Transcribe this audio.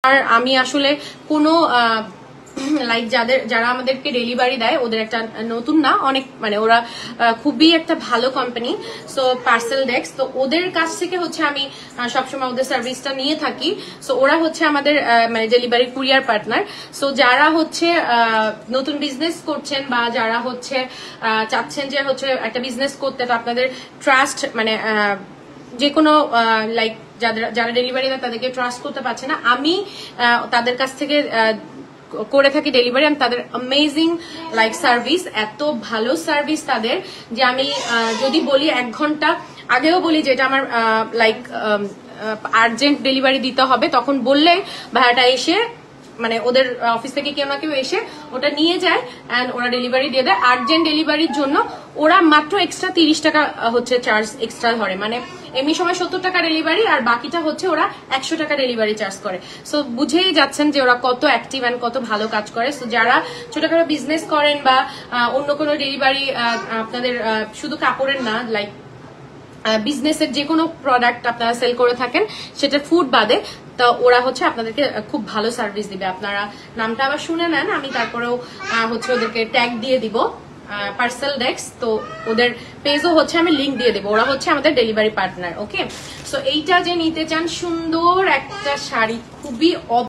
আর আমি আসলে কোনো লাইক যারা আমাদেরকে ডেলিভারি দেয় ওদের একটা নতুন না অনেক মানে ওরা খুবই একটা ভালো কোম্পানি সো পার্সেল ডেস্ক তো ওদের কাছ থেকে হচ্ছে আমি সবসময় ওদের সার্ভিসটা নিয়ে থাকি সো ওরা হচ্ছে আমাদের মানে ডেলিভারি কুরিয়ার পার্টনার সো যারা হচ্ছে নতুন বিজনেস করছেন বা যারা হচ্ছে চাচ্ছেন যে হচ্ছে একটা বিজনেস করতে তো আপনাদের ট্রাস্ট মানে যে কোনো লাইক যারা ডেলিভারি দেয় তাদেরকে ট্রাস্ট করতে পারছে না আমি তাদের কাছ থেকে করে থাকি ডেলিভারি আর তাদের অ্যামেজিং লাইক সার্ভিস এত ভালো সার্ভিস তাদের যে আমি যদি বলি 1 ঘন্টা আগেও বলি যে এটা আমার লাইক আর্জেন্ট ডেলিভারি দিতে হবে তখন বললে ভাড়াটা এসে মানে ওদের অফিস থেকে কেউ না কেউ এসে ওটা নিয়ে যায় এন্ড ওরা ডেলিভারি দিয়ে দেয় আর্জেন্ট ডেলিভারির জন্য ওরা মাত্র এক্সট্রা 30 টাকা হচ্ছে চার্জ এক্সট্রা ধরে মানে এমনি সময় 70 টাকা ডেলিভারি আর বাকিটা হচ্ছে ওরা 100 টাকা ডেলিভারি চার্জ করে সো বুঝেই যাচ্ছেন যে ওরা কত অ্যাক্টিভ এন্ড কত ভালো কাজ করে সো যারা ছোটখাটো বিজনেস করেন বা অন্য কোনো ডেলিভারি আপনাদের শুধু কাপড়ের না লাইক বিজনেসের যে কোনো প্রোডাক্ট আপনারা সেল করে থাকেন সেটা ফুড বাদে তো ওরা হচ্ছে আপনাদেরকে খুব ভালো সার্ভিস দিবে আপনারা নামটা আবার শুনে নেন আমি তারপরেও হচ্ছে ওদেরকে ট্যাগ দিয়ে দিব পার্সেল ডেস্ক তো ওদের পেজও হচ্ছে আমি লিংক দিয়ে দেবো ওরা হচ্ছে আমাদের ডেলিভারি পার্টনার ওকে সো এইটা যে নিতে চান সুন্দর একটা শাড়ি খুবই